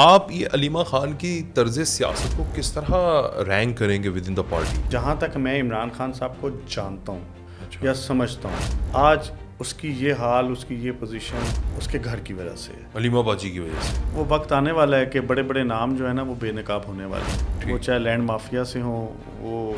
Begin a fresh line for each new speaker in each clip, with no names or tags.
آپ یہ علیمہ خان کی طرز سیاست کو کس طرح رینک کریں گے ود ان دا پارٹی؟
جہاں تک میں عمران خان صاحب کو جانتا ہوں یا سمجھتا ہوں، آج اس کی یہ حال، اس کی یہ پوزیشن اس کے گھر کی وجہ سے ہے،
علیمہ باجی کی وجہ سے۔
وہ وقت آنے والا ہے کہ بڑے بڑے نام جو ہے نا وہ بے نقاب ہونے والے ہیں، وہ چاہے لینڈ مافیا سے ہوں، وہ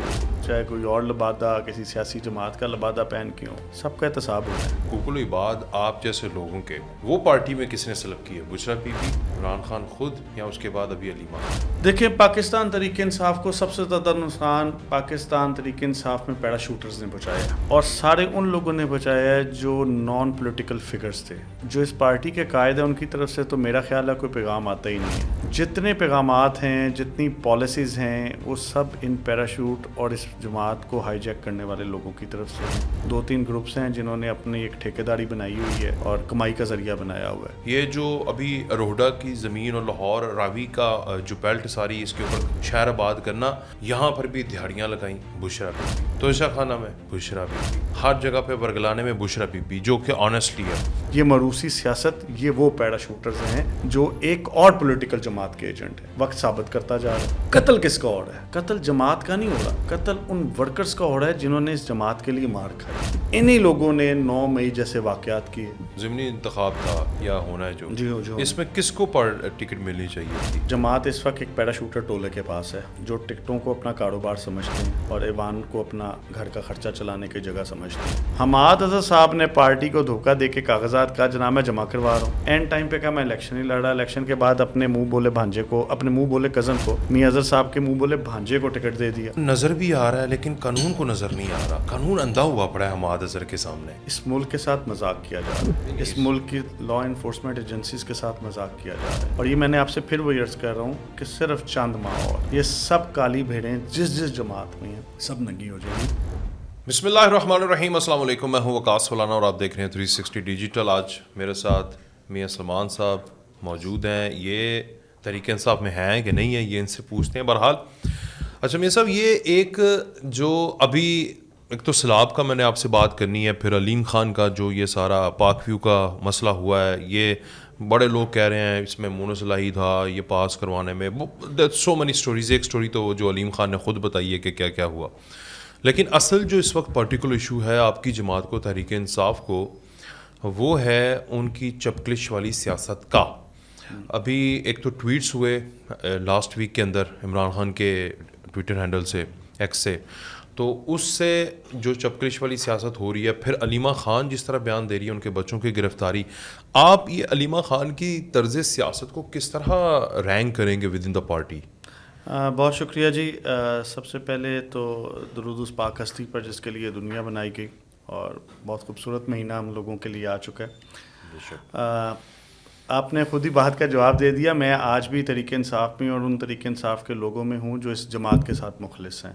چاہے کوئی اور لبادہ کسی سیاسی جماعت کا لبادہ پہن کے ہوں، سب کا احتساب ہوتا ہے۔
کوکل عباد آپ جیسے لوگوں کے وہ پارٹی میں کس نے سلب کی ہے؟ بشرا بی بی، عمران خان خود، یا اس کے بعد ابھی علیمہ خان؟
دیکھیں، پاکستان تحریک انصاف کو سب سے زیادہ نقصان پاکستان تحریک انصاف میں پیرا شوٹرز نے پہنچایا ہے، اور سارے ان لوگوں نے پہنچایا ہے جو نان پولیٹیکل فگرز تھے، جو اس پارٹی کے قائد ہیں۔ ان کی طرف سے تو میرا خیال ہے کوئی پیغام آتا ہی نہیں ہے۔ جتنے پیغامات ہیں، جتنی پالیسیز ہیں، وہ سب ان پیراشوٹ اور اس جماعت کو ہائی جیک کرنے والے لوگوں کی طرف سے ہیں۔ 2-3 گروپس ہیں جنہوں نے اپنی ایک ٹھیکیداری بنائی ہوئی ہے اور کمائی کا ذریعہ بنایا ہوا ہے۔
یہ جو ابھی روہڈا کی زمین اور لاہور راوی کا جو بیلٹ ساری اس کے اوپر شہر آباد کرنا، یہاں پر بھی دہاڑیاں لگائیں بشرا بی بی، توشہ خانہ میں بشرا بی بی، ہر جگہ پہ برگلانے میں بشرا بی بی، جو کہ آنیسٹلی ہے۔
یہ موروثی سیاست، یہ وہ پیرا شوٹرز ہیں جو ایک اور پولیٹیکل جماعت کے ایجنٹ ہیں۔ وقت ثابت کرتا جا رہا ہے۔ قتل کس کا ہو رہا ہے؟ قتل جماعت کا نہیں ہو رہا، قتل ان ورکرز کا ہو رہا ہے جنہوں نے اس جماعت کے لیے مار کھائی۔ انہی لوگوں نے 9 مئی جیسے واقعات کیے۔
ضمنی انتخاب تھا یا ہونا ہے جو اس میں کس کو ٹکٹ ملنی چاہیے تھی؟
جماعت اس وقت ایک پیرا شوٹر ٹولے کے پاس ہے جو ٹکٹوں کو اپنا کاروبار سمجھتے ہیں اور ایوان کو اپنا گھر کا خرچہ چلانے کی جگہ سمجھتے ہیں۔ حماد اظہر صاحب نے پارٹی کو دھوکہ دے کے کاغذات کا جناب میں جمع کروا رہا ہوں، اینڈ ٹائم پہ کہا میں الیکشن ہی لڑ رہا، الیکشن کے بعد اپنے منہ بولے بھانجے کو، اپنے منہ بولے کزن کو، میاں اظہر صاحب کے منہ بولے بھانجے کو ٹکٹ دے دیا۔
نظر بھی آ رہا ہے لیکن قانون کو نظر نہیں آ رہا، قانون اندھا ہوا پڑا ہے حماد اظہر کے سامنے۔
اس ملک کے ساتھ مذاق کیا جا رہا ہے، اس ملک کی لا انفورسمنٹ ایجنسیز کے ساتھ مذاق کیا جا رہا ہے، اور یہ میں نے آپ سے پھر وہ عرض کر رہا ہوں کہ صرف چند ماہ اور یہ سب کالی بھیڑیں جس جماعت میں ہیں سب ننگی ہو جائیں گی۔
بسم اللہ الرحمن الرحیم، السلام علیکم، میں ہوں وقاص فلانا اور آپ دیکھ رہے ہیں 360 ڈیجیٹل۔ آج میرے ساتھ میاں سلمان صاحب موجود ہیں۔ یہ تحریک انصاف میں ہیں کہ نہیں ہیں، یہ ان سے پوچھتے ہیں۔ بہرحال اچھا میاں صاحب، یہ ایک جو ابھی ایک تو سیلاب کا میں نے آپ سے بات کرنی ہے، پھر علیم خان کا جو یہ سارا پاک ویو کا مسئلہ ہوا ہے، یہ بڑے لوگ کہہ رہے ہیں اس میں مونوصلاحی تھا یہ پاس کروانے میں، سو مینی سٹوریز۔ ایک سٹوری تو جو علیم خان نے خود بتائی ہے کہ کیا کیا ہوا، لیکن اصل جو اس وقت پرٹیکولر ایشو ہے آپ کی جماعت کو، تحریک انصاف کو، وہ ہے ان کی چپکلش والی سیاست کا۔ ابھی ایک تو ٹویٹس ہوئے لاسٹ ویک کے اندر عمران خان کے ٹویٹر ہینڈل سے، ایکس سے، تو اس سے جو چپکلش والی سیاست ہو رہی ہے، پھر علیمہ خان جس طرح بیان دے رہی ہے ان کے بچوں کی گرفتاری، آپ یہ علیمہ خان کی طرز سیاست کو کس طرح رینک کریں گے ود ان دا پارٹی؟
بہت شکریہ جی۔ سب سے پہلے تو درود اس پاک ہستی پر جس کے لیے دنیا بنائی گئی، اور بہت خوبصورت مہینہ ہم لوگوں کے لیے آ چکا ہے۔ آپ نے خود ہی بات کا جواب دے دیا۔ میں آج بھی تحریک انصاف میں اور ان تحریک انصاف کے لوگوں میں ہوں جو اس جماعت کے ساتھ مخلص ہیں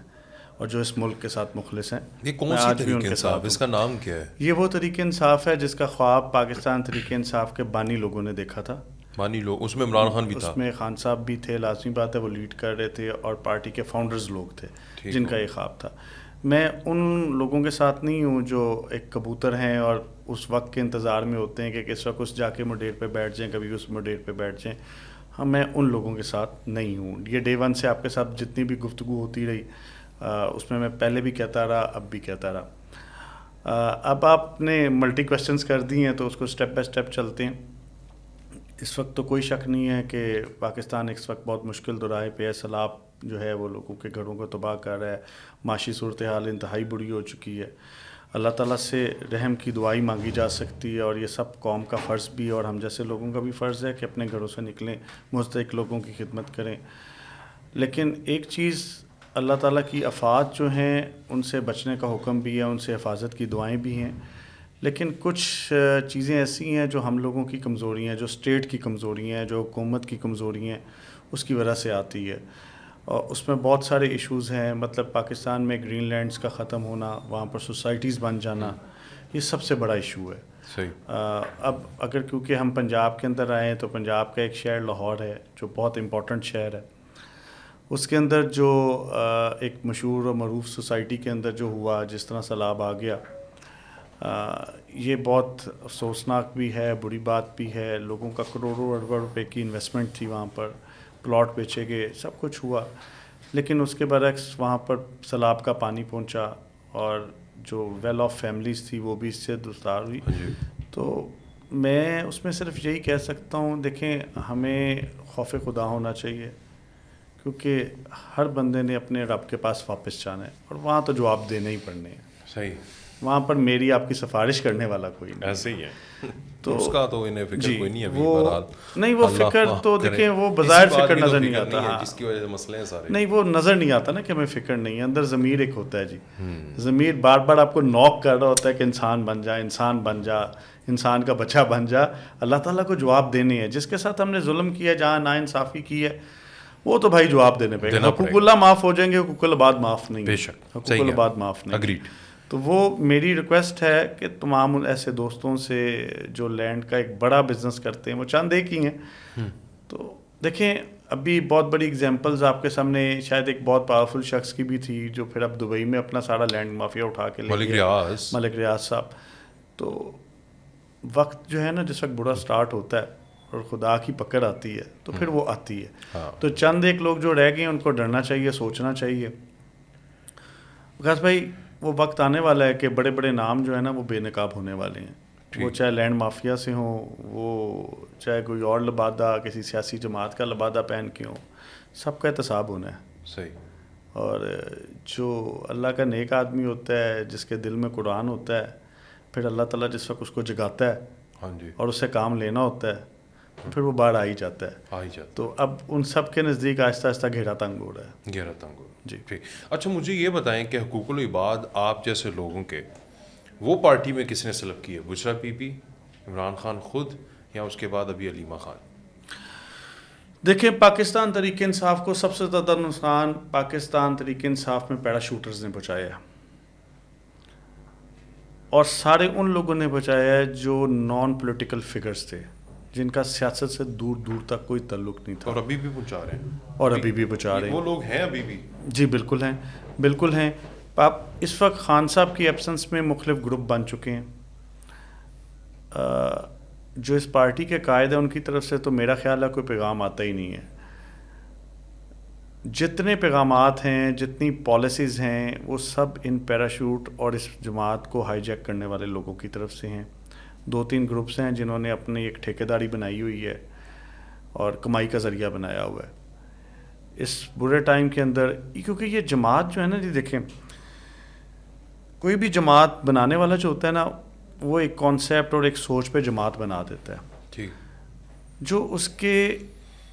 اور جو اس ملک کے ساتھ مخلص ہیں۔
یہ کون سی تحریک انصاف؟ اس کا نام کیا ہے؟
یہ وہ تحریک انصاف ہے جس کا خواب پاکستان تحریک انصاف کے بانی لوگوں نے دیکھا تھا۔
بانی لوگ، اس میں عمران خان بھی تھا،
اس میں خان صاحب بھی تھے، لازمی بات ہے وہ لیڈ کر رہے تھے، اور پارٹی کے فاؤنڈرز لوگ تھے جن کا یہ خواب تھا۔ میں ان لوگوں کے ساتھ نہیں ہوں جو ایک کبوتر ہیں اور اس وقت کے انتظار میں ہوتے ہیں کہ کس وقت اس جا کے مڈیر پہ بیٹھ جائیں، کبھی اس مڈیر پہ بیٹھ جائیں۔ ہاں، میں ان لوگوں کے ساتھ نہیں ہوں۔ یہ ڈے ون سے آپ کے ساتھ جتنی بھی گفتگو ہوتی رہی، اس میں پہلے بھی کہتا رہا، اب بھی کہتا رہا۔ اب آپ نے ملٹی کویسچنز کر دی ہیں تو اس کو سٹیپ بائی سٹیپ چلتے ہیں۔ اس وقت تو کوئی شک نہیں ہے کہ پاکستان اس وقت بہت مشکل دورائے پہ ہے۔ سیلاب جو ہے وہ لوگوں کے گھروں کو تباہ کر رہا ہے، معاشی صورتحال انتہائی بری ہو چکی ہے۔ اللہ تعالیٰ سے رحم کی دعائی مانگی جا سکتی ہے، اور یہ سب قوم کا فرض بھی ہے اور ہم جیسے لوگوں کا بھی فرض ہے کہ اپنے گھروں سے نکلیں، مستحق لوگوں کی خدمت کریں۔ لیکن ایک چیز، اللہ تعالیٰ کی آفات جو ہیں ان سے بچنے کا حکم بھی ہے، ان سے حفاظت کی دعائیں بھی ہیں، لیکن کچھ چیزیں ایسی ہیں جو ہم لوگوں کی کمزوری ہیں، جو اسٹیٹ کی کمزوری ہیں، جو حکومت کی کمزوری ہیں، اس کی وجہ سے آتی ہے۔ اور اس میں بہت سارے ایشوز ہیں، مطلب پاکستان میں گرین لینڈز کا ختم ہونا، وہاں پر سوسائٹیز بن جانا، یہ سب سے بڑا ایشو ہے۔
صحیح۔
اب اگر کیونکہ ہم پنجاب کے اندر آئے ہیں تو پنجاب کا ایک شہر لاہور ہے جو بہت امپورٹنٹ شہر ہے۔ اس کے اندر جو ایک مشہور اور معروف سوسائٹی کے اندر جو ہوا، جس طرح سیلاب آ گیا، یہ بہت افسوسناک بھی ہے, بری بات بھی ہے. لوگوں کا کروڑوں اربوں روپے کی انویسٹمنٹ تھی وہاں پر, پلاٹ بیچے گئے, سب کچھ ہوا, لیکن اس کے برعکس وہاں پر سیلاب کا پانی پہنچا اور جو ویل آف فیملیز تھی وہ بھی اس سے دوچار ہوئی. تو میں اس میں صرف یہی کہہ سکتا ہوں, دیکھیں ہمیں خوف خدا ہونا چاہیے, کیونکہ ہر بندے نے اپنے رب کے پاس واپس جانا ہے اور وہاں تو جواب دینے ہی پڑنے ہیں.
صحیح,
وہاں پر میری آپ کی سفارش کرنے والا کوئی نہیں.
ایسے ہی ہے, تو اس کا تو انہیں فکر کوئی نہیں ہے ابھی.
وہ نہیں, وہ فکر تو دیکھیں وہ بظاہر فکر نظر نہیں آتا,
جس کی وجہ سے مسئلے ہیں سارے.
نہیں, وہ نظر نہیں آتا نا کہ ہمیں فکر نہیں ہے. اندر ضمیر ایک ہوتا ہے جی, ضمیر بار بار آپ کو نوک کر رہا ہوتا ہے کہ انسان بن جا, انسان بن جا, انسان کا بچہ بن جا. اللہ تعالیٰ کو جواب دینے ہیں. جس کے ساتھ ہم نے ظلم کیا, جہاں ناانصافی کی ہے, وہ تو بھائی جواب دینے پہ. حقوق اللہ معاف ہو جائیں گے, حقوق العباد معاف نہیں.
بے شک,
حقوق العباد معاف نہیں.
اگریڈ.
تو وہ میری ریکویسٹ ہے کہ تمام ایسے دوستوں سے جو لینڈ کا ایک بڑا بزنس کرتے ہیں, وہ چند ایک ہی ہیں, تو دیکھیں ابھی بہت بڑی اگزامپلز آپ کے سامنے, شاید ایک بہت پاورفل شخص کی بھی تھی جو پھر اب دبئی میں اپنا سارا لینڈ مافیا اٹھا کے لے گیا, ملک ریاض صاحب. تو وقت جو ہے نا, جس وقت برا سٹارٹ ہوتا ہے اور خدا کی پکڑ آتی ہے تو پھر وہ آتی ہے. تو چند ایک لوگ جو رہ گئے ہیں ان کو ڈرنا چاہیے, سوچنا چاہیے. وکاس بھائی, وہ وقت آنے والا ہے کہ بڑے بڑے نام جو ہے نا وہ بے نقاب ہونے والے ہیں. وہ چاہے لینڈ مافیا سے ہوں, وہ چاہے کوئی اور لبادہ کسی سیاسی جماعت کا لبادہ پہن کے ہوں, سب کا احتساب ہونا ہے.
صحیح.
اور جو اللہ کا نیک آدمی ہوتا ہے, جس کے دل میں قرآن ہوتا ہے, پھر اللہ تعالیٰ جس وقت اس کو جگاتا ہے اور اس سے کام لینا ہوتا ہے, پھر وہ باہر آ ہی جاتا ہے. تو اب ان سب کے نزدیک آہستہ آہستہ گھیرا تنگ ہو رہا ہے.
گھیرا تنگ ہو رہا ہے.
جی
ٹھیک. اچھا مجھے یہ بتائیں کہ حقوق العباد آپ جیسے لوگوں کے وہ پارٹی میں کس نے سلب کی ہے؟ بشرا پی پی, عمران خان خود, یا اس کے بعد ابھی علیمہ خان؟
دیکھیں, پاکستان تحریک انصاف کو سب سے زیادہ نقصان پاکستان تحریک انصاف میں پیرا شوٹرز نے پہنچایا ہے, اور سارے ان لوگوں نے پہنچایا ہے جو نان پولیٹیکل فگرز تھے, جن کا سیاست سے دور دور تک کوئی تعلق نہیں تھا.
اور ابھی بھی پہنچا رہے ہیں.
اور ابھی بھی پہنچا رہے ہیں.
وہ لوگ ہیں ابھی بھی.
جی بالکل ہیں, بالکل ہیں. آپ اس وقت خان صاحب کی ایبسنس میں مختلف گروپ بن چکے ہیں. جو اس پارٹی کے قائد ہیں ان کی طرف سے تو میرا خیال ہے کوئی پیغام آتا ہی نہیں ہے. جتنے پیغامات ہیں, جتنی پالیسیز ہیں, وہ سب ان پیراشوٹ اور اس جماعت کو ہائی جیک کرنے والے لوگوں کی طرف سے ہیں. 2-3 گروپس ہیں جنہوں نے اپنی ایک ٹھیکیداری بنائی ہوئی ہے اور کمائی کا ذریعہ بنایا ہوا ہے اس برے ٹائم کے اندر. کیونکہ یہ جماعت جو ہے نا جی, دیکھیں کوئی بھی جماعت بنانے والا جو ہوتا ہے نا, وہ ایک کانسیپٹ اور ایک سوچ پہ جماعت بنا دیتا ہے.
ٹھیک.
جو اس کے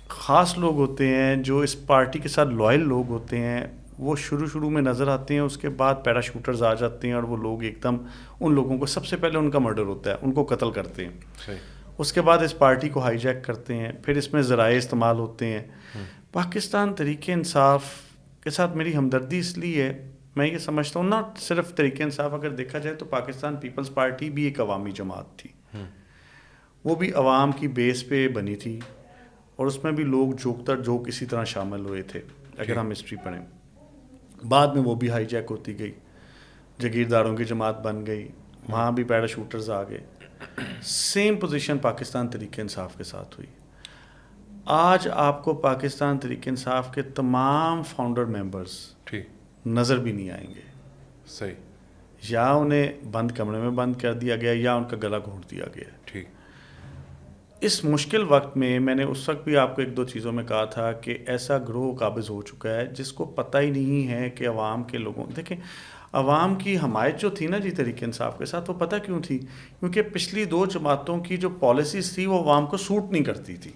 خاص لوگ ہوتے ہیں, جو اس پارٹی کے ساتھ لوائل لوگ ہوتے ہیں, وہ شروع میں نظر آتے ہیں, اس کے بعد پیرا شوٹرز آ جاتے ہیں اور وہ لوگ ایک دم ان لوگوں کو سب سے پہلے ان کا مرڈر ہوتا ہے, ان کو قتل کرتے ہیں.
صحیح.
اس کے بعد اس پارٹی کو ہائی جیک کرتے ہیں, پھر اس میں ذرائع استعمال ہوتے ہیں. پاکستان تحریک انصاف کے ساتھ میری ہمدردی اس لیے ہے, میں یہ سمجھتا ہوں, نہ صرف تحریک انصاف, اگر دیکھا جائے تو پاکستان پیپلز پارٹی بھی ایک عوامی جماعت تھی. وہ بھی عوام کی بیس پہ بنی تھی, اور اس میں بھی لوگ جوک تر جوک اسی طرح شامل ہوئے تھے. اگر ہم ہسٹری پڑھیں, بعد میں وہ بھی ہائی جیک ہوتی گئی, جگیرداروں کی جماعت بن گئی, وہاں بھی پیرا شوٹرز آ گئے. سیم پوزیشن پاکستان تحریک انصاف کے ساتھ ہوئی. آج آپ کو پاکستان تحریک انصاف کے تمام فاؤنڈر ممبرز نظر بھی نہیں آئیں گے.
صحیح.
یا انہیں بند کمرے میں بند کر دیا گیا, یا ان کا گلا گھونٹ دیا گیا.
ٹھیک.
اس مشکل وقت میں نے اس وقت بھی آپ کو 1-2 چیزوں میں کہا تھا کہ ایسا گروہ قابض ہو چکا ہے جس کو پتہ ہی نہیں ہے کہ عوام کے لوگوں, دیکھیں عوام کی حمایت جو تھی نا جی تحریک انصاف کے ساتھ, وہ پتہ کیوں تھی؟ کیونکہ پچھلی 2 جماعتوں کی جو پالیسیز تھی وہ عوام کو سوٹ نہیں کرتی تھی.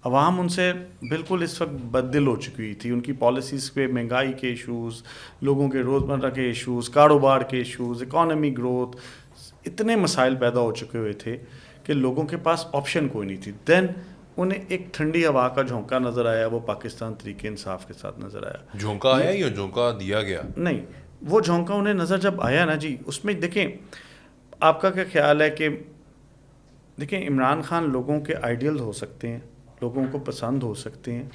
عوام ان سے بالکل اس وقت بددل ہو چکی ہوئی تھی. ان کی پالیسیز پہ مہنگائی کے ایشوز, لوگوں کے روزمرہ کے ایشوز, کاروبار کے ایشوز, اکانومی گروتھ, اتنے مسائل پیدا ہو چکے ہوئے تھے کہ لوگوں کے پاس آپشن کوئی نہیں تھی. دین انہیں ایک ٹھنڈی ہوا کا جھونکا نظر آیا, وہ پاکستان تحریک انصاف کے ساتھ نظر آیا.
جھونکا آیا یا جھونکا دیا گیا؟
نہیں, وہ جھونکا انہیں نظر جب آیا نا جی, اس میں دیکھیں آپ کا کیا خیال ہے کہ دیکھیں عمران خان لوگوں کے آئیڈیل ہو سکتے ہیں, لوگوں کو پسند ہو سکتے ہیں,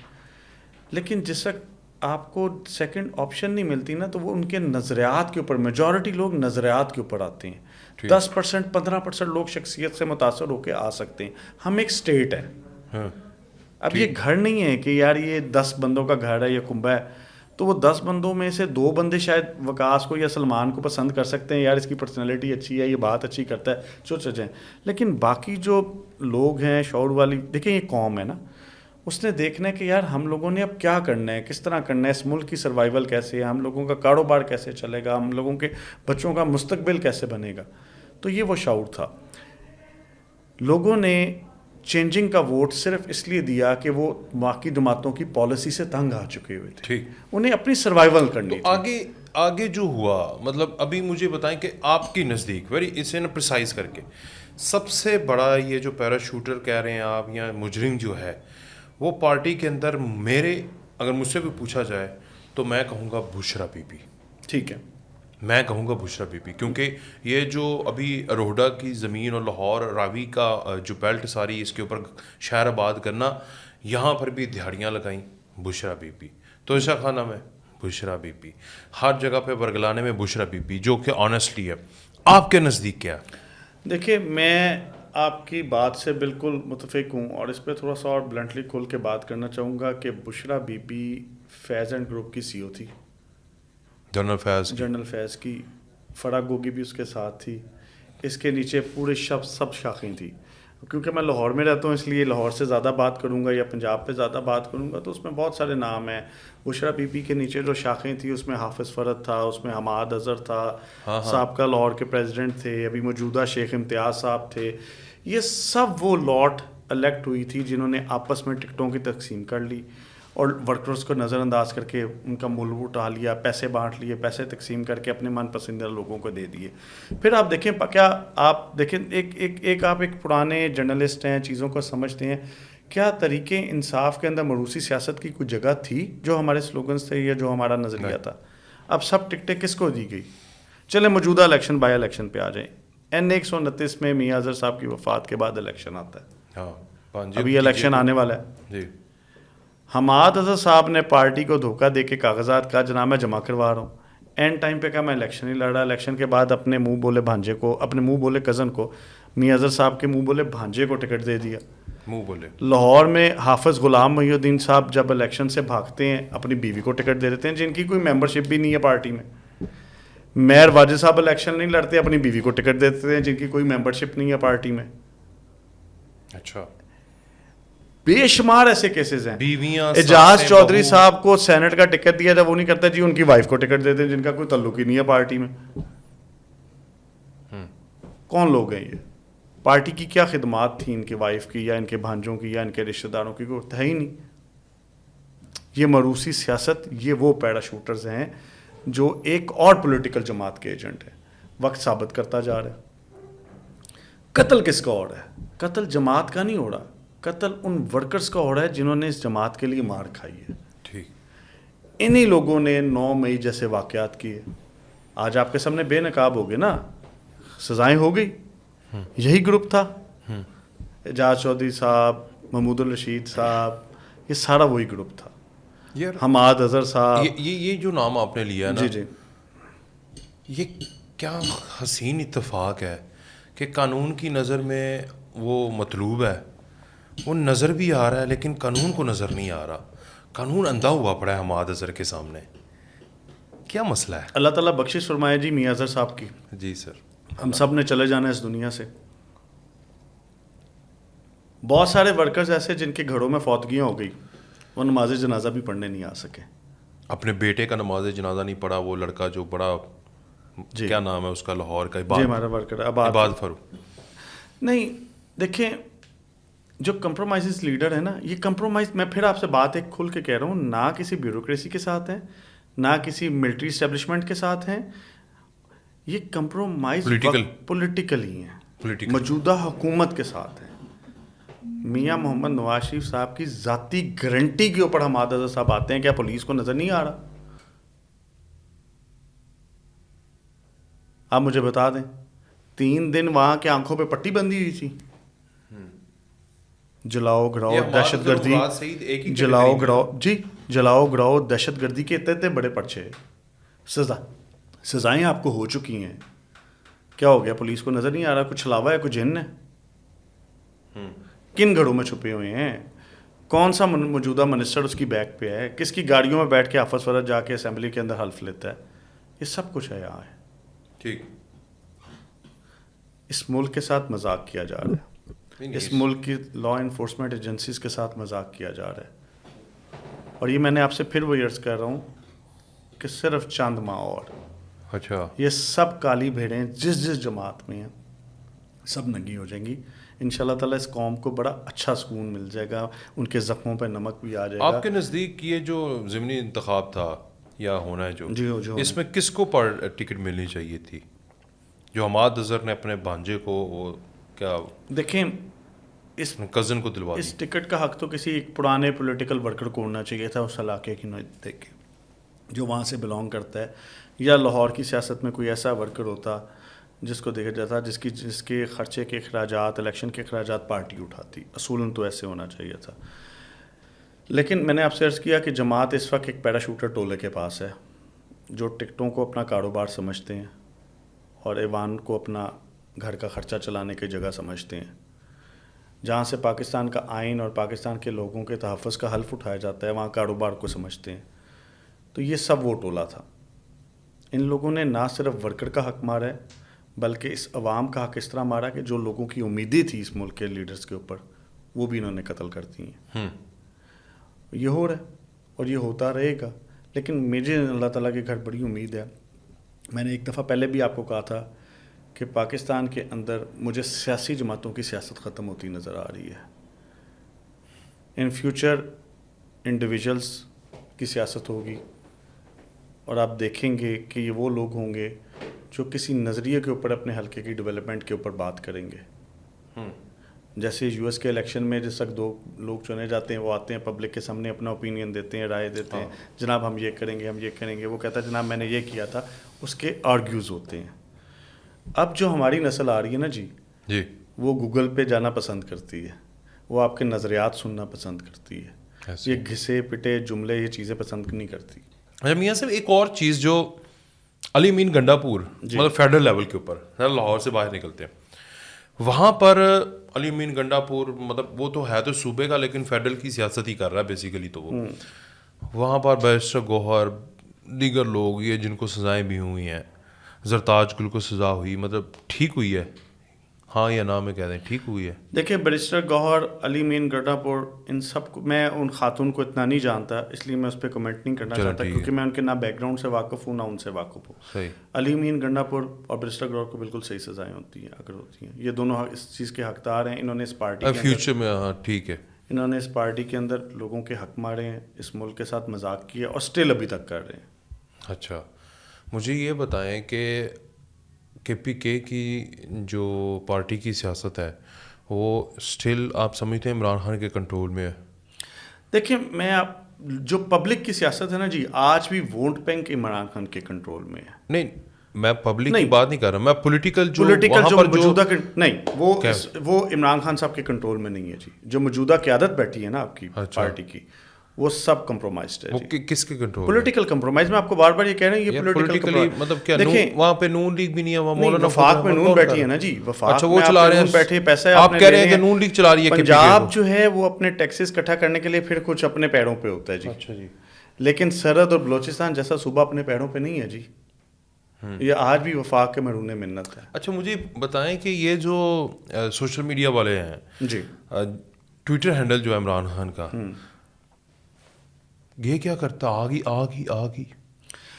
لیکن جس وقت آپ کو سیکنڈ آپشن نہیں ملتی نا، تو وہ ان کے نظریات کے اوپر، میجورٹی لوگ نظریات کے اوپر آتے ہیں. 10% 15% لوگ شخصیت سے متاثر ہو کے آ سکتے ہیں. ہم ایک اسٹیٹ ہے. اب یہ گھر نہیں ہے کہ یار یہ 10 بندوں کا گھر ہے یا کنبہ ہے، تو وہ 10 بندوں میں سے 2 بندے شاید وقاص کو یا سلمان کو پسند کر سکتے ہیں، یار اس کی پرسنالٹی اچھی ہے، یہ بات اچھی کرتا ہے، چل جائیں. لیکن باقی جو لوگ ہیں شعور والی، دیکھیں یہ قوم ہے نا، اس نے دیکھنا ہے کہ یار ہم لوگوں نے اب کیا کرنا ہے، کس طرح کرنا ہے، اس ملک کی سروائیول کیسے ہے، ہم لوگوں کا کاروبار کیسے چلے گا، ہم لوگوں کے بچوں کا مستقبل کیسے بنے گا. تو یہ وہ شعور تھا. لوگوں نے چینجنگ کا ووٹ صرف اس لیے دیا کہ وہ باقی جماعتوں کی پالیسی سے تنگ آ چکے ہوئے تھے، انہیں اپنی سروائیول کرنی تھی.
آگے جو ہوا، مطلب ابھی مجھے بتائیں کہ آپ کی نزدیک ویری اسے نا پریسائز کر کے سب سے بڑا یہ جو پیراشوٹر کہہ رہے ہیں آپ یا مجرم جو ہے وہ پارٹی کے اندر، میرے اگر مجھ سے بھی پوچھا جائے تو میں کہوں گا بشرا بی بی.
ٹھیک ہے،
میں کہوں گا بشرا بی بی، کیونکہ یہ جو ابھی روہڈا کی زمین اور لاہور راوی کا جو بیلٹ ساری اس کے اوپر شہر آباد کرنا، یہاں پر بھی دہاڑیاں لگائیں بشرا بی بی، توشہ خانہ میں بشرا بی بی، ہر جگہ پہ برگلانے میں بشرا بی بی، جو کہ آنیسٹلی ہے. آپ کے نزدیک کیا؟
دیکھیے میں آپ کی بات سے بالکل متفق ہوں، اور اس پہ تھوڑا سا اور بلنٹلی کھل کے بات کرنا چاہوں گا کہ Bushra Bibi Faiz and group کی سی او تھی، جنرل فیض کی. فرا گوگی بھی اس کے ساتھ تھی. اس کے نیچے پورے سب شاخیں تھیں. کیونکہ میں لاہور میں رہتا ہوں اس لیے لاہور سے زیادہ بات کروں گا یا پنجاب پہ زیادہ بات کروں گا، تو اس میں بہت سارے نام ہیں. بشرا بی بی کے نیچے جو شاخیں تھیں اس میں حافظ فرد تھا، اس میں حماد اظہر تھا، سابقہ لاہور کے پریزیڈنٹ تھے، ابھی موجودہ شیخ امتیاز صاحب تھے. یہ سب وہ لاٹ الیکٹ ہوئی تھی جنہوں نے آپس میں ٹکٹوں کی تقسیم کر لی اور ورکرز کو نظر انداز کر کے ان کا مول اٹھا لیا، پیسے بانٹ لیے، پیسے تقسیم کر کے اپنے من پسندیدہ لوگوں کو دے دیے. پھر آپ دیکھیں، کیا آپ دیکھیں، ایک آپ ایک پرانے جرنلسٹ ہیں، چیزوں کو سمجھتے ہیں، کیا طریقے انصاف کے اندر موروثی سیاست کی کوئی جگہ تھی جو ہمارے سلوگنز تھے یا جو ہمارا نظریہ تھا؟ اب سب ٹکٹیں کس کو دی گئی؟ چلیں موجودہ الیکشن، بائی الیکشن پہ آ جائیں. N129 میں میاں اظہر صاحب کی وفات کے بعد الیکشن آتا ہے. ابھی الیکشن آنے والا ہے. حماد اظہر صاحب نے پارٹی کو دھوکہ دے کے کاغذات کا جناب میں جمع کروا رہا ہوں. اینڈ ٹائم پہ کہا میں الیکشن ہی لڑ رہا. الیکشن کے بعد اپنے منہ بولے بھانجے کو، اپنے منہ بولے کزن کو، میاں اظہر صاحب کے منہ بولے بھانجے کو ٹکٹ دے دیا.
منہ بولے
لاہور میں حافظ غلام محی الدین صاحب جب الیکشن سے بھاگتے ہیں اپنی بیوی کو ٹکٹ دے دیتے ہیں، جن کی کوئی ممبرشپ بھی نہیں ہے پارٹی میں. میئر واجد صاحب الیکشن نہیں لڑتے، اپنی بیوی کو ٹکٹ دیتے ہیں جن کی کوئی ممبرشپ نہیں ہے پارٹی میں.
اچھا،
بے شمار ایسے کیسز ہیں.
بیویاں،
اعجاز چودھری صاحب کو سینٹ کا ٹکٹ دیا جب وہ نہیں کرتا، جی ان کی وائف کو ٹکٹ دیتے ہیں جن کا کوئی تعلق ہی نہیں ہے پارٹی میں. کون لوگ ہیں یہ؟ پارٹی کی کیا خدمات تھیں ان کی وائف کی یا ان کے بھانجوں کی یا ان کے رشتہ داروں کی؟ کوئی ہے ہی نہیں. یہ موروثی سیاست، یہ وہ پیراشوٹرز ہیں جو ایک اور پولیٹیکل جماعت کے ایجنٹ ہیں. وقت ثابت کرتا جا رہا ہے. قتل کس کا ہو رہا ہے؟ قتل جماعت کا نہیں ہو رہا، قتل ان ورکرز کا ہو رہا ہے جنہوں نے اس جماعت کے لیے مار کھائی ہے.
ٹھیک،
انہی لوگوں نے 9 مئی جیسے واقعات کیے. آج آپ کے سامنے بے نقاب ہو گئے نا، سزائیں ہو گئی. یہی گروپ تھا. اعجاز چودھری صاحب، محمود الرشید صاحب، یہ سارا وہی گروپ تھا. حماد اظہر صاحب،
یہ جو نام آپ نے لیا نا،
جی جی،
یہ کیا حسین اتفاق ہے کہ قانون کی نظر میں وہ مطلوب ہے، وہ نظر بھی آ رہا ہے لیکن قانون کو نظر نہیں آ رہا. قانون اندھا ہوا پڑا ہے حماد اظہر کے سامنے. کیا مسئلہ ہے؟
اللہ تعالیٰ بخشش فرمائے جی میاں اظہر صاحب کی.
جی سر.
ہم سب نے چلے جانا ہے اس دنیا سے. بہت سارے ورکرز ایسے جن کے گھروں میں فوتگیاں ہو گئی، وہ نماز جنازہ بھی پڑھنے نہیں آ سکے.
اپنے بیٹے کا نماز جنازہ نہیں پڑھا، وہ لڑکا جو بڑا،
جی
کیا نام ہے اس کا، لاہور کا،
جی ہمارا ورکر
عباد فاروق.
نہیں دیکھیں، جو کمپرومائز لیڈر ہے نا، یہ کمپرومائز، میں پھر آپ سے بات ایک کھل کے کہہ رہا ہوں، نہ کسی بیوروکریسی کے ساتھ ہیں، نہ کسی ملٹری اسٹیبلشمنٹ کے ساتھ ہیں. یہ کمپرومائز پولیٹیکل ہی ہیں، موجودہ حکومت کے ساتھ ہیں. میاں محمد نواز شریف صاحب کی ذاتی گارنٹی کے اوپر حماد اظہر صاحب آتے ہیں. کیا پولیس کو نظر نہیں آ رہا؟ آپ مجھے بتا دیں. 3 دن وہاں کے آنکھوں پہ پٹی بندھی ہوئی تھی. جلاؤ گراؤ، دہشت گردی، جلاؤ گراؤ. جی جلاؤ گراؤ دہشت گردی کے اتنے بڑے پرچے, سزائیں آپ کو ہو چکی ہیں, کیا ہو گیا؟ پولیس کو نظر نہیں آ رہا کچھ چھلاوا ہے, کچھ جن ہے؟ کن گھروں میں چھپے ہوئے ہیں؟ کون سا موجودہ منسٹر اس کی بیک پہ ہے؟ کس کی گاڑیوں میں بیٹھ کے آفس ورت جا کے اسمبلی کے اندر حلف لیتا ہے؟ یہ سب کچھ ہے یہاں ہے.
ٹھیک.
اس ملک کے ساتھ مذاق کیا جا رہا ہے, اس ملک کی لا انفورسمنٹ ایجنسیز کے ساتھ مذاق کیا جا رہا ہے. اور یہ میں نے آپ سے پھر وہ عرض کر رہا ہوں کہ صرف چند ماہ اور,
اچھا,
یہ سب کالی بھیڑیں جس جماعت میں ہیں سب ننگی ہو جائیں گی. ان شاء اللہ تعالیٰ اس قوم کو بڑا اچھا سکون مل جائے گا, ان کے زخموں پہ نمک بھی آ جائے گا.
آپ کے نزدیک یہ جو ضمنی انتخاب تھا یا ہونا ہے جو
جو
اس میں کس کو ٹکٹ ملنی چاہیے تھی؟ جو حماد اظہر نے اپنے بھانجے کو وہ کیا
دیکھیں اس
کزن کو دلوا
اس ٹکٹ کا حق تو کسی ایک پرانے پولیٹیکل ورکر کو ہونا چاہیے تھا اس علاقے کی دیکھ کے جو وہاں سے بلانگ کرتا ہے, یا لاہور کی سیاست میں کوئی ایسا ورکر ہوتا جس کو دیکھا جاتا جس کے خرچے کے اخراجات, الیکشن کے اخراجات پارٹی اٹھاتی. اصولاً تو ایسے ہونا چاہیے تھا. لیکن میں نے آپ سے عرض کیا کہ جماعت اس وقت ایک پیراشوٹر ٹولے کے پاس ہے جو ٹکٹوں کو اپنا کاروبار سمجھتے ہیں اور ایوان کو اپنا گھر کا خرچہ چلانے کی جگہ سمجھتے ہیں. جہاں سے پاکستان کا آئین اور پاکستان کے لوگوں کے تحفظ کا حلف اٹھایا جاتا ہے وہاں کاروبار کو سمجھتے ہیں. تو یہ سب وہ ٹولہ تھا. ان لوگوں نے نہ صرف ورکر کا حق مارا ہے بلکہ اس عوام کا حق اس طرح مارا کہ جو لوگوں کی امیدیں تھی اس ملک کے لیڈرز کے اوپر وہ بھی انہوں نے قتل کر دی ہیں. یہ ہو رہا ہے اور یہ ہوتا رہے گا. لیکن مجھے اللہ تعالیٰ کے گھر بڑی امید ہے. میں نے ایک دفعہ پہلے بھی آپ کو کہا تھا کہ پاکستان کے اندر مجھے سیاسی جماعتوں کی سیاست ختم ہوتی نظر آ رہی ہے. ان فیوچر انڈیویجولس کی سیاست ہوگی اور آپ دیکھیں گے کہ یہ وہ لوگ ہوں گے جو کسی نظریے کے اوپر اپنے حلقے کی ڈیولپمنٹ کے اوپر بات کریں گے. جیسے یو ایس کے الیکشن میں جس تک 2 لوگ چنے جاتے ہیں وہ آتے ہیں پبلک کے سامنے اپنا اوپینین دیتے ہیں, رائے دیتے ہیں, جناب ہم یہ کریں گے ہم یہ کریں گے. وہ کہتا ہے جناب میں نے یہ کیا تھا, اس کے آرگیوز ہوتے ہیں. اب جو ہماری نسل آ رہی ہے نا جی وہ گوگل پہ جانا پسند کرتی ہے, وہ آپ کے نظریات سننا پسند کرتی ہے. یہ گھسے پٹے جملے یہ چیزیں پسند نہیں کرتی.
اچھا میاں صاحب ایک اور چیز جو علی امین گنڈا پور مطلب فیڈرل لیول کے اوپر لاہور سے باہر نکلتے ہیں وہاں پر علی امین گنڈا پور مطلب وہ تو ہے تو صوبے کا لیکن فیڈرل کی سیاست ہی کر رہا ہے بیسیکلی. تو وہ وہاں پر بیرسٹر گوہر دیگر لوگ یہ جن کو سزائیں بھی ہوئی ہیں, زرتاج گل کو سزا ہوئی, مطلب ٹھیک ہوئی ہے ہاں یا نہ میں کہہ دیں ٹھیک ہوئی ہے؟
دیکھیں بیرسٹر گوہر, علی امین گنڈا پور, ان سب کو میں ان خاتون کو اتنا نہیں جانتا اس لیے میں اس پہ کمنٹ نہیں کرنا چاہتا کیونکہ میں ان کے نہ بیک گراؤنڈ سے واقف ہوں نہ ان سے واقف ہوں. علی امین گنڈا پور اور بیرسٹر گوہر کو بالکل صحیح سزائیں ہوتی ہیں اگر ہوتی ہیں. یہ دونوں اس چیز کے حقدار ہیں. انہوں نے اس پارٹی کے
فیوچر میں ہاں ٹھیک ہے
انہوں نے اس پارٹی کے اندر لوگوں کے حق مارے ہیں, اس ملک کے ساتھ مذاق کیا اور اسٹل ابھی تک کر رہے ہیں.
اچھا مجھے یہ بتائیں کہ پی کے کی جو پارٹی کی سیاست ہے وہ اسٹل آپ سمجھتے ہیں عمران خان کے کنٹرول میں ہے؟
دیکھیں میں آپ جو پبلک کی سیاست ہے نا جی آج بھی ووٹ بینک عمران خان کے کنٹرول میں ہے.
نہیں میں پبلک کی بات نہیں کر رہا, میں پولیٹیکل جو
موجودہ نہیں وہ عمران خان صاحب کے کنٹرول میں نہیں ہے جی. جو موجودہ قیادت بیٹھی ہے نا آپ کی پارٹی کی وہ سب کمپرومائزڈ ہے.
وہ کس کے کنٹرول؟
Political compromise. میں آپ کو بار بار یہ کہہ رہا ہوں یہ پولیٹیکل
مطلب کیا
دیکھیں
وہاں پہ نون لیگ بھی نہیں ہے, وہاں مولانا
وفاق میں نون بیٹھی ہے نا جی. وفاق
وہ چلا رہے ہیں
بیٹھے پیسے
آپ کہہ رہے ہیں کہ نون لیگ چلا رہی ہے.
پنجاب جو ہے وہ اپنے ٹیکسز اکٹھا کرنے کے لیے پھر کچھ اپنے پیڑوں پہ ہوتا ہے جی.
اچھا جی.
لیکن سرحد اور بلوچستان جیسا صوبہ اپنے پیڑوں پہ نہیں ہے جی. یہ آج بھی وفاق کے مرہون منت ہے.
اچھا مجھے بتائیں کہ یہ جو سوشل میڈیا والے ہیں
جی
ٹویٹر ہینڈل جو ہے عمران خان کا یہ کیا کرتا آگی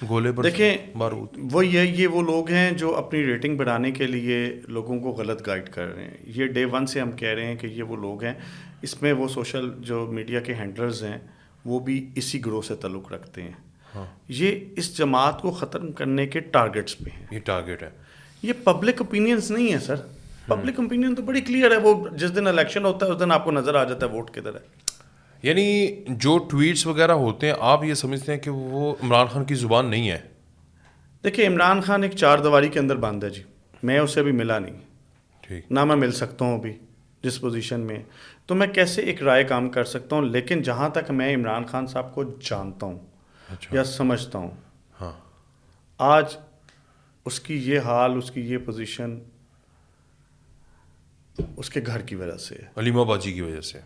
گولے پر
دیکھیں
بارود.
وہ لوگ ہیں جو اپنی ریٹنگ بڑھانے کے لیے لوگوں کو غلط گائیڈ کر رہے ہیں. یہ ڈے 1 سے ہم کہہ رہے ہیں کہ یہ وہ لوگ ہیں. اس میں وہ سوشل جو میڈیا کے ہینڈلرز ہیں وہ بھی اسی گروہ سے تعلق رکھتے ہیں. یہ اس جماعت کو ختم کرنے کے ٹارگٹس پہ ہیں.
یہ ٹارگٹ ہے,
یہ پبلک اوپینینس نہیں ہے سر. پبلک اوپینین تو بڑی کلیئر ہے. وہ جس دن الیکشن ہوتا ہے اس دن آپ کو نظر آ جاتا ہے ووٹ کدھر ہے.
یعنی جو ٹویٹس وغیرہ ہوتے ہیں آپ یہ سمجھتے ہیں کہ وہ عمران خان کی زبان نہیں ہے؟
دیکھیں عمران خان ایک 4 دیواری کے اندر بند ہے جی. میں اسے ابھی ملا نہیں,
ٹھیک
نہ میں مل سکتا ہوں ابھی جس پوزیشن میں، تو میں کیسے ایک رائے کام کر سکتا ہوں. لیکن جہاں تک میں عمران خان صاحب کو جانتا ہوں یا سمجھتا ہوں،
ہاں،
آج اس کی یہ حال، اس کی یہ پوزیشن اس کے گھر کی وجہ سے ہے.
علیمہ باجی کی وجہ سے.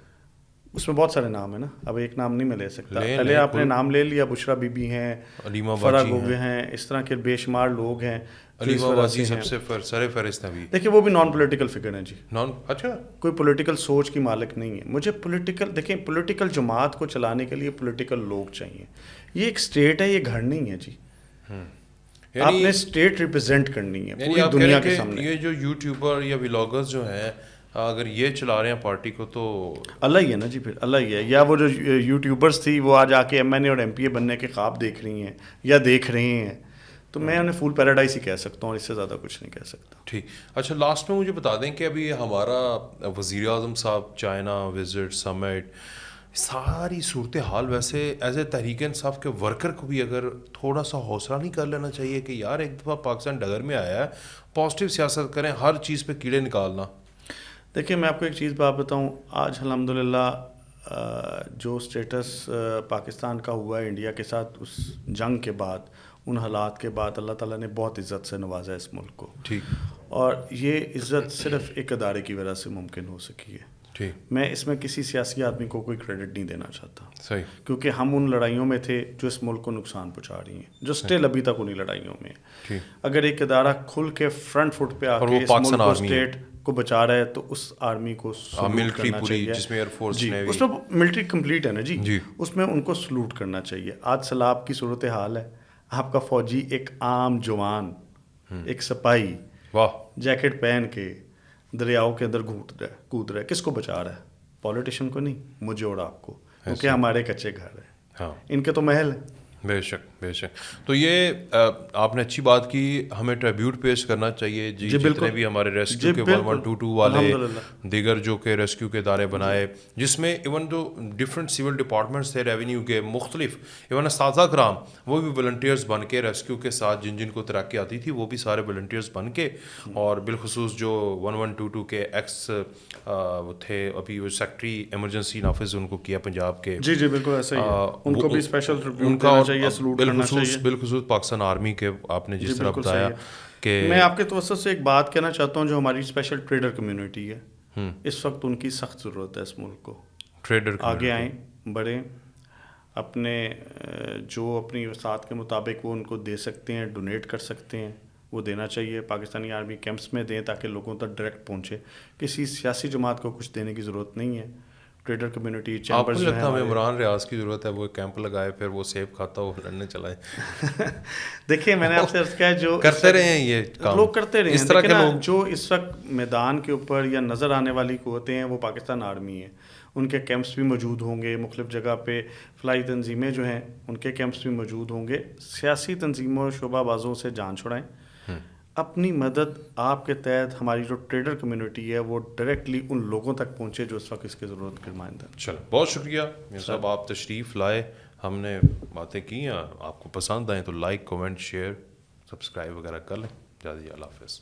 اس میں بہت سارے نام ہیں نا، اب ایک نام نہیں میں لے سکتا.
لے
پہلے آپ نے نام لے لیا، بشرا بی بی ہیں،
علیمہ
فرح
باجی
گوگے ہیں، اس طرح کے بے شمار لوگ ہیں جو اس
علیمہ
وجہ
باجی
سے ہیں.
سب سے سر فہرست ہیں.
دیکھیں وہ بھی نان پولیٹیکل فگر ہیں جی،
اچھا،
کوئی پولیٹیکل سوچ کی مالک نہیں ہے. مجھے پولیٹیکل، دیکھیں پولیٹیکل جماعت کو چلانے کے لیے پولیٹیکل لوگ چاہیے. یہ ایک اسٹیٹ ہے، یہ گھر نہیں ہے جی. آپ نے اسٹیٹ ریپرزینٹ کرنی ہے پوری دنیا کے سامنے.
یہ جو یوٹیوبر یا ولاگرز جو ہیں، اگر یہ چلا رہے ہیں پارٹی کو تو
اللہ ہی ہے نا جی، پھر اللہ ہی ہے. یا وہ جو یوٹیوبرز تھی وہ آج آ کے ایم این اے اور ایم پی اے بننے کے خواب دیکھ رہی ہیں یا دیکھ رہے ہیں، تو میں انہیں فول پیراڈائز ہی کہہ سکتا ہوں، اس سے زیادہ کچھ نہیں کہہ سکتا.
ٹھیک. اچھا، لاسٹ میں مجھے بتا دیں کہ ابھی ہمارا وزیر اعظم صاحب چائنا وزٹ سمٹ، ساری صورتحال ویسے ایز اے تحریک انصاف کے ورکر کو بھی اگر تھوڑا سا حوصلہ نہیں کر لینا چاہیے کہ یار ایک دفعہ پاکستان ڈگر میں آیا ہے، پازیٹیو سیاست کریں، ہر چیز پہ کیڑے نکالنا.
دیکھیں میں آپ کو ایک چیز بات بتاؤں، آج الحمدللہ جو اسٹیٹس پاکستان کا ہوا ہے انڈیا کے ساتھ اس جنگ کے بعد، ان حالات کے بعد، اللہ تعالیٰ نے بہت عزت سے نوازا ہے اس ملک کو.
ٹھیک.
اور یہ عزت صرف ایک ادارے کی وجہ سے ممکن ہو سکی ہے.
ٹھیک.
میں اس میں کسی سیاسی آدمی کو کوئی کریڈٹ نہیں دینا چاہتا.
صحیح.
کیونکہ ہم ان لڑائیوں میں تھے جو اس ملک کو نقصان پہنچا رہی ہیں، جو اسٹل ابھی تک انہیں لڑائیوں میں.
ٹھیک.
اگر ایک ادارہ کھل کے فرنٹ فٹ پہ آ کے اس ملک کو، اسٹیٹ کو بچا رہا ہے، تو اس آرمی کو سلوٹ کرنا چاہیے.
جس میں ایئر فورس
جی، اس میں ملٹری کمپلیٹ ہے نا جی، اس میں ان کو سلوٹ کرنا چاہیے. آج سیلاب کی صورتحال ہے، آپ کا فوجی ایک عام جوان، ایک سپاہی،
واہ،
جیکٹ پہن کے دریاؤں کے اندر کود رہا ہے. کس کو بچا رہا ہے؟ پولیٹیشین کو نہیں، مجھے اور آپ کو، کیونکہ ہمارے کچے گھر ہیں.
ہاں،
ان کے تو محل ہیں.
بے شک بے شک. تو یہ آپ نے اچھی بات کی، ہمیں ٹریبیوٹ پیش کرنا چاہیے جی جتنے بھی ہمارے ریسکیو کے 1122 والے، دیگر جو کہ ریسکیو کے ادارے بنائے، جس میں ایون جو ڈفرینٹ سول ڈپارٹمنٹس تھے ریونیو کے مختلف، ایون اساتذہ کرام وہ بھی والنٹیئرز بن کے ریسکیو کے ساتھ جن کو ترقی آتی تھی وہ بھی سارے والنٹیئرز بن کے، اور بالخصوص جو 1122 کے ایکس وہ تھے ابھی وہ سیکٹری ایمرجنسی نافذ ان کو کیا پنجاب کے.
جی جی بالکل ایسا ہی ہے، ان کو بھی اسپیشل
ان کا بالخصوص پاکستان آرمی کے آپ نے جس طرح بتایا کہ
میں آپ کے توسط سے ایک بات کہنا چاہتا ہوں، جو ہماری اسپیشل ٹریڈر کمیونٹی ہے، اس وقت ان کی سخت ضرورت ہے. اس ملک کو
ٹریڈر
آگے آئیں، بڑھیں، اپنے جو اپنی وسعت کے مطابق وہ ان کو دے سکتے ہیں، ڈونیٹ کر سکتے ہیں، وہ دینا چاہیے. پاکستانی آرمی کیمپس میں دیں تاکہ لوگوں تک ڈائریکٹ پہنچے. کسی سیاسی جماعت کو کچھ دینے کی ضرورت نہیں ہے. ٹریڈر کمیونٹی چیمبرز جو ہیں،
ہمیں عمران ریاض کی ضرورت ہے، وہ کیمپ لگائے پھر وہ سیب کھاتا ہو لڑنے چلائے.
دیکھیں میں نے آپ سے عرض کیا ہے، جو
کرتے رہے ہیں یہ
لوگ کرتے رہے ہیں،
اس طرح کے لوگ
جو اس وقت میدان کے اوپر یا نظر آنے والی قوتیں ہیں وہ پاکستان آرمی ہے. ان کے کیمپس بھی موجود ہوں گے، مختلف جگہ پہ فلائی تنظیمیں جو ہیں ان کے کیمپس بھی موجود ہوں گے. سیاسی تنظیموں شعبہ بازوں سے جان چھڑائیں. اپنی مدد آپ کے تحت ہماری جو ٹریڈر کمیونٹی ہے وہ ڈائریکٹلی ان لوگوں تک پہنچے جو اس وقت اس کی ضرورت کے نمائندہ.
چلو بہت شکریہ میاں صاحب، آپ تشریف لائے، ہم نے باتیں کی ہیں، آپ کو پسند آئیں تو لائک، کمنٹ، شیئر، سبسکرائب وغیرہ کر لیں. جی اللہ حافظ.